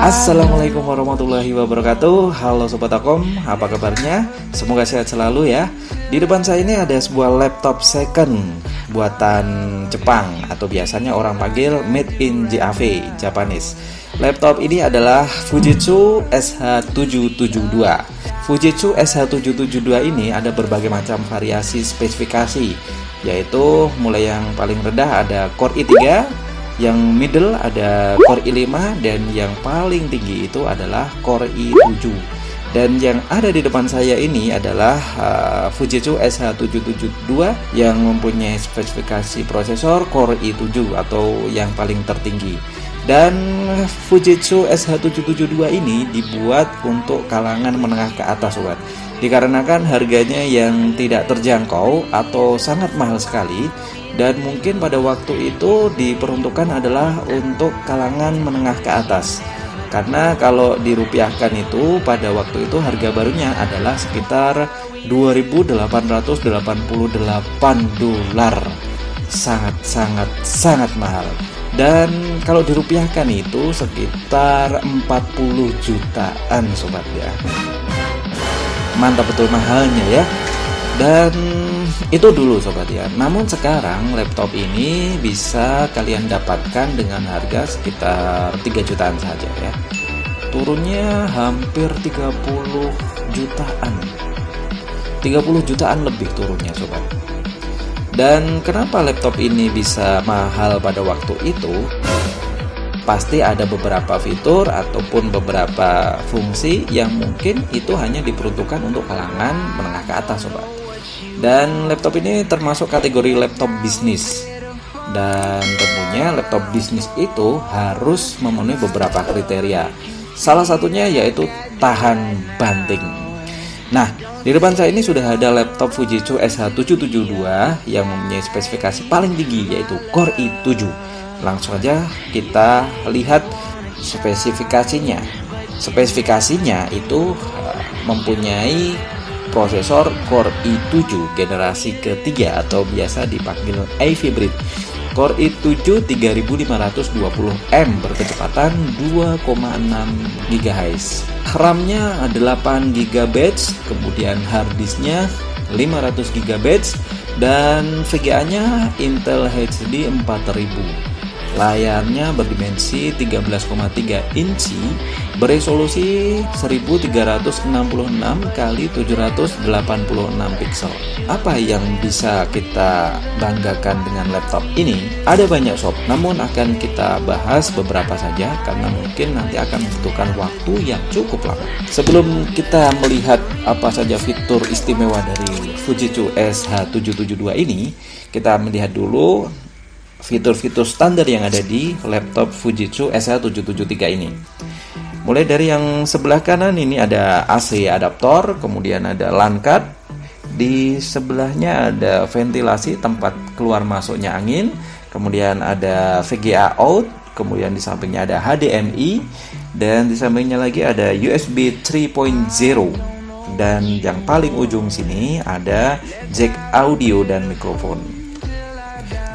Assalamualaikum warahmatullahi wabarakatuh. Halo Sobat Akom, apa kabarnya? Semoga sehat selalu ya. Di depan saya ini ada sebuah laptop second buatan Jepang, atau biasanya orang panggil made in JAV, Japanese. Laptop ini adalah Fujitsu SH772. Fujitsu SH772 ini ada berbagai macam variasi spesifikasi, yaitu mulai yang paling rendah ada Core i3, yang middle ada Core i5, dan yang paling tinggi itu adalah Core i7. Dan yang ada di depan saya ini adalah Fujitsu SH772 yang mempunyai spesifikasi prosesor Core i7 atau yang paling tertinggi. Dan Fujitsu SH772 ini dibuat untuk kalangan menengah ke atas, sobat. Dikarenakan harganya yang tidak terjangkau atau sangat mahal sekali, dan mungkin pada waktu itu diperuntukkan adalah untuk kalangan menengah ke atas. Karena kalau dirupiahkan itu pada waktu itu harga barunya adalah sekitar $2.888. Sangat mahal. Dan kalau dirupiahkan itu sekitar 40 jutaan, sobat ya. Mantap betul mahalnya ya. Dan itu dulu, sobat ya. Namun sekarang laptop ini bisa kalian dapatkan dengan harga sekitar 3 jutaan saja ya. Turunnya hampir 30 jutaan. 30 jutaan lebih turunnya, sobat. Dan kenapa laptop ini bisa mahal pada waktu itu? Pasti ada beberapa fitur ataupun beberapa fungsi yang mungkin itu hanya diperuntukkan untuk kalangan menengah ke atas, sobat. Dan laptop ini termasuk kategori laptop bisnis. Dan tentunya laptop bisnis itu harus memenuhi beberapa kriteria. Salah satunya yaitu tahan banting. Nah, di depan saya ini sudah ada laptop Fujitsu SH772 yang mempunyai spesifikasi paling tinggi yaitu Core i7. Langsung aja kita lihat spesifikasinya. Spesifikasinya itu mempunyai prosesor Core i7 generasi ketiga atau biasa dipanggil iFabric. Core i7 3520M berkecepatan 2,6 GHz. RAM-nya 8 GB, kemudian hard disk-nya 500 GB, dan VGA-nya Intel HD 4000. Layarnya berdimensi 13,3 inci, beresolusi 1366 x 786 pixel. Apa yang bisa kita banggakan dengan laptop ini? Ada banyak, sob, namun akan kita bahas beberapa saja karena mungkin nanti akan membutuhkan waktu yang cukup lama. Sebelum kita melihat apa saja fitur istimewa dari Fujitsu SH772 ini, kita melihat dulu fitur-fitur standar yang ada di laptop Fujitsu SH773 ini. Mulai dari yang sebelah kanan ini ada AC adaptor, kemudian ada LAN card, di sebelahnya ada ventilasi tempat keluar masuknya angin, kemudian ada VGA out, kemudian di sampingnya ada HDMI, dan di sampingnya lagi ada USB 3.0, dan yang paling ujung sini ada jack audio dan mikrofon.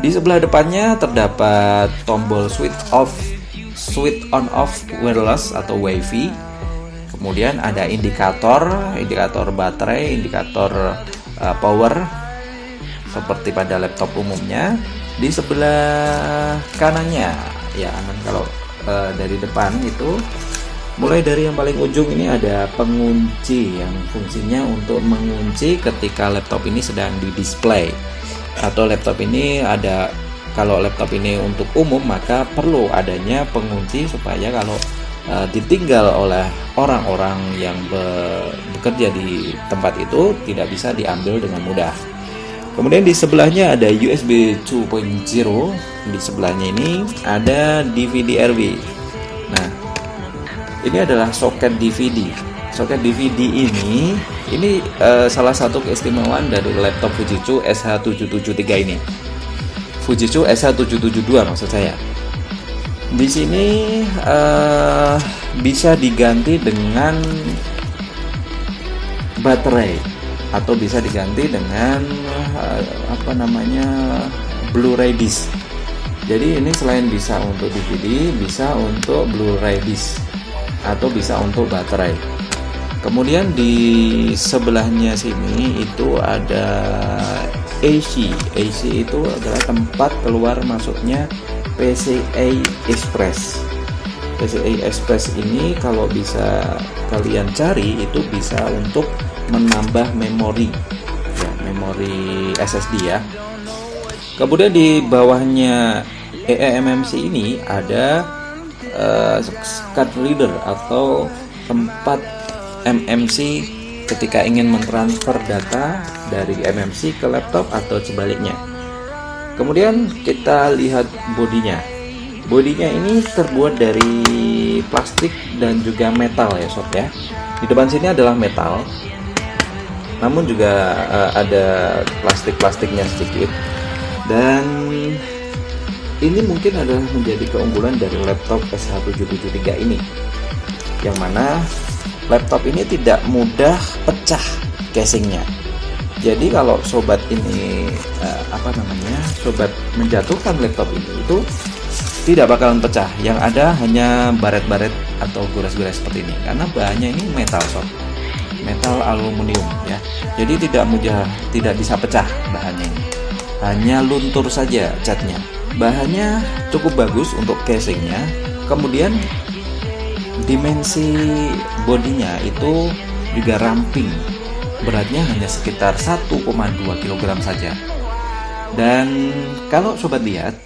Di sebelah depannya terdapat tombol switch on off wireless atau WiFi. Kemudian ada indikator baterai, indikator power seperti pada laptop umumnya. Di sebelah kanannya ya, kalau dari depan itu, mulai dari yang paling ujung ini ada pengunci yang fungsinya untuk mengunci ketika laptop ini sedang di display. Atau laptop ini ada, kalau laptop ini untuk umum maka perlu adanya pengunci supaya kalau ditinggal oleh orang-orang yang bekerja di tempat itu tidak bisa diambil dengan mudah. Kemudian di sebelahnya ada USB 2.0, di sebelahnya ini ada DVD RW. Nah, ini adalah soket DVD. Soket DVD ini salah satu keistimewaan dari laptop Fujitsu SH773 ini. Fujitsu SH772 maksud saya. Di sini bisa diganti dengan baterai atau bisa diganti dengan Blu-ray disc. Jadi ini selain bisa untuk DVD, bisa untuk Blu-ray disc. atau bisa untuk baterai. Kemudian di sebelahnya sini itu ada AC. AC itu adalah tempat keluar masuknya PCI Express. PCI Express ini kalau bisa kalian cari itu bisa untuk menambah memori ya, memori SSD ya. Kemudian di bawahnya eMMC ini ada card reader atau tempat MMC ketika ingin mentransfer data dari MMC ke laptop atau sebaliknya. Kemudian kita lihat bodinya. Bodinya ini terbuat dari plastik dan juga metal ya sob ya. Di depan sini adalah metal, namun juga ada plastik-plastiknya sedikit. Dan ini mungkin adalah menjadi keunggulan dari laptop SH773 ini, yang mana laptop ini tidak mudah pecah casingnya. Jadi kalau sobat ini sobat menjatuhkan laptop ini itu tidak bakalan pecah. Yang ada hanya baret-baret atau gores-gores seperti ini, karena bahannya ini metal sob, metal aluminium ya. Jadi tidak bisa pecah bahannya ini, hanya luntur saja catnya. Bahannya cukup bagus untuk casingnya. Kemudian dimensi bodinya itu juga ramping, beratnya hanya sekitar 1,2 kg saja. Dan kalau sobat lihat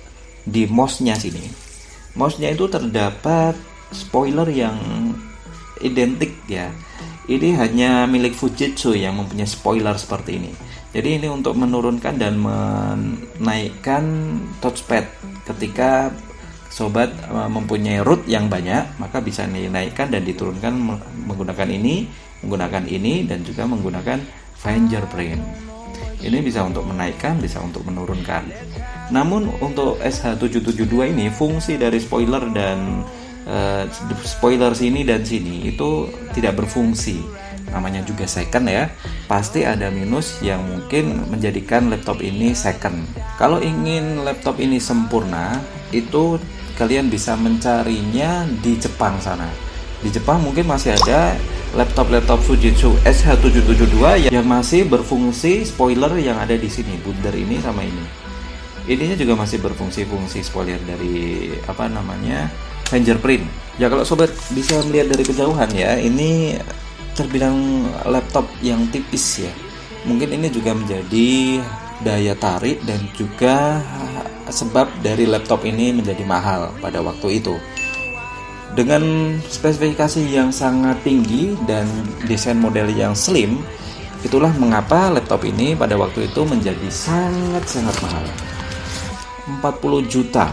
di mouse-nya sini, mouse-nya itu terdapat spoiler yang identik ya. Ini hanya milik Fujitsu yang mempunyai spoiler seperti ini. Jadi ini untuk menurunkan dan menaikkan touchpad. Ketika sobat mempunyai root yang banyak, maka bisa dinaikkan dan diturunkan menggunakan ini dan juga menggunakan fingerprint. Ini bisa untuk menaikkan, bisa untuk menurunkan. Namun untuk SH772 ini fungsi dari spoiler dan spoiler sini dan sini itu tidak berfungsi. Namanya juga second ya, pasti ada minus yang mungkin menjadikan laptop ini second. Kalau ingin laptop ini sempurna, itu kalian bisa mencarinya di Jepang sana. Di Jepang mungkin masih ada laptop Fujitsu SH772 yang masih berfungsi spoiler yang ada di sini, bundar ini sama ini. Ininya juga masih berfungsi spoiler dari fingerprint. Ya kalau sobat bisa melihat dari kejauhan ya, ini terbilang laptop yang tipis ya. Mungkin ini juga menjadi daya tarik dan juga sebab dari laptop ini menjadi mahal pada waktu itu. Dengan spesifikasi yang sangat tinggi dan desain model yang slim, itulah mengapa laptop ini pada waktu itu menjadi sangat mahal. 40 juta.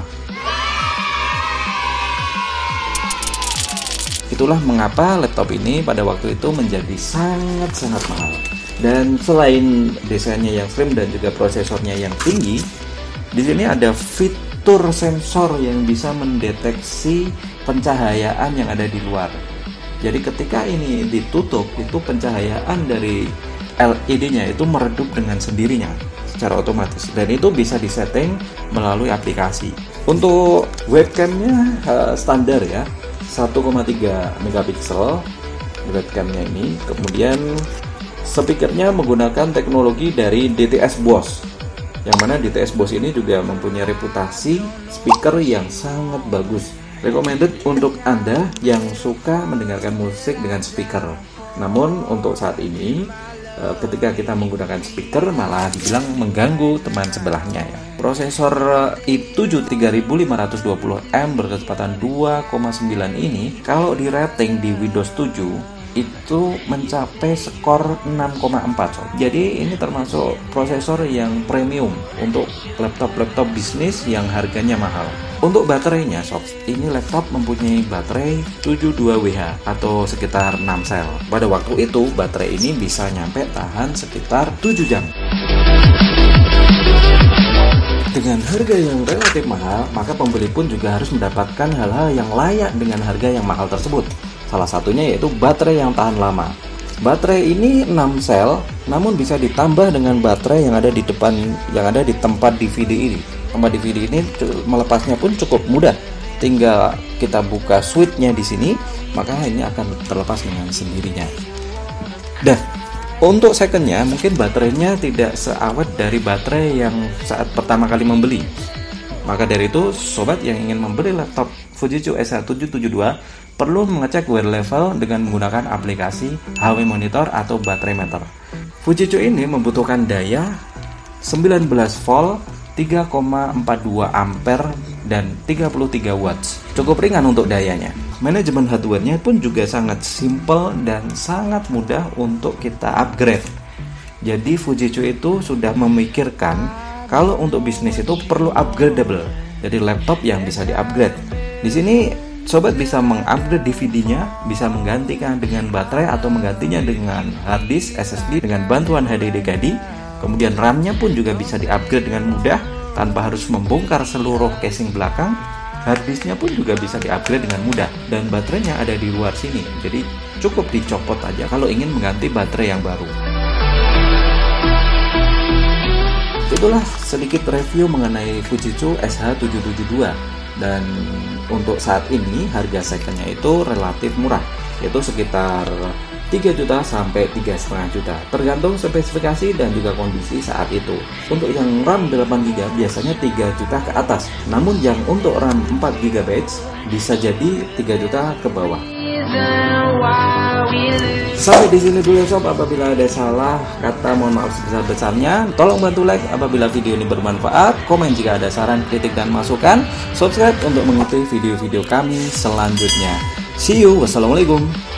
Itulah mengapa laptop ini pada waktu itu menjadi sangat mahal. Dan selain desainnya yang slim dan juga prosesornya yang tinggi, di sini ada fitur sensor yang bisa mendeteksi pencahayaan yang ada di luar. Jadi ketika ini ditutup, itu pencahayaan dari LED-nya itu meredup dengan sendirinya secara otomatis, dan itu bisa disetting melalui aplikasi. Untuk webcamnya standar ya, 1,3 megapiksel webcamnya ini. Kemudian speakernya menggunakan teknologi dari DTS Bose, yang mana DTS Bose ini juga mempunyai reputasi speaker yang sangat bagus. Recommended untuk Anda yang suka mendengarkan musik dengan speaker. Namun untuk saat ini ketika kita menggunakan speaker malah dibilang mengganggu teman sebelahnya ya. Prosesor i7 3520M berkecepatan 2,9 ini kalau di rating di Windows 7 itu mencapai skor 6,4 sob. Jadi ini termasuk prosesor yang premium untuk laptop bisnis yang harganya mahal. Untuk baterainya sob, ini laptop mempunyai baterai 72Wh atau sekitar 6 sel. Pada waktu itu baterai ini bisa nyampe tahan sekitar 7 jam. Dengan harga yang relatif mahal, maka pembeli pun juga harus mendapatkan hal-hal yang layak dengan harga yang mahal tersebut. Salah satunya yaitu baterai yang tahan lama. Baterai ini 6 sel, namun bisa ditambah dengan baterai yang ada di depan, yang ada di tempat DVD ini. Tempat DVD ini melepasnya pun cukup mudah. Tinggal kita buka switchnya di sini, maka ini akan terlepas dengan sendirinya. Dan untuk secondnya, mungkin baterainya tidak seawet dari baterai yang saat pertama kali membeli. Maka dari itu, sobat yang ingin membeli laptop Fujitsu SH772 perlu mengecek wear level dengan menggunakan aplikasi HW Monitor atau baterai meter. Fujitsu ini membutuhkan daya 19 volt, 3,42 ampere, dan 33 watts. Cukup ringan untuk dayanya. Manajemen hardware-nya pun juga sangat simple dan sangat mudah untuk kita upgrade. Jadi Fujitsu itu sudah memikirkan kalau untuk bisnis itu perlu upgradable. Jadi laptop yang bisa di-upgrade. Di sini sobat bisa mengupgrade DVD-nya, bisa menggantikan dengan baterai atau menggantinya dengan hard disk SSD dengan bantuan HDD. Kemudian RAM-nya pun juga bisa di-upgrade dengan mudah tanpa harus membongkar seluruh casing belakang. Hard disk-nya pun juga bisa di-upgrade dengan mudah, dan baterainya ada di luar sini. Jadi cukup dicopot aja kalau ingin mengganti baterai yang baru. Itulah sedikit review mengenai Fujitsu SH772, dan untuk saat ini harga secondnya itu relatif murah, yaitu sekitar 3 juta sampai 3,5 juta, tergantung spesifikasi dan juga kondisi saat itu. Untuk yang RAM 8GB biasanya 3 juta ke atas, namun yang untuk RAM 4GB bisa jadi 3 juta ke bawah. Sampai di sini dulu sob, apabila ada salah kata mohon maaf sebesar-besarnya. Tolong bantu like apabila video ini bermanfaat, komen jika ada saran, kritik dan masukan, subscribe untuk mengikuti video-video kami selanjutnya. See you, wassalamualaikum.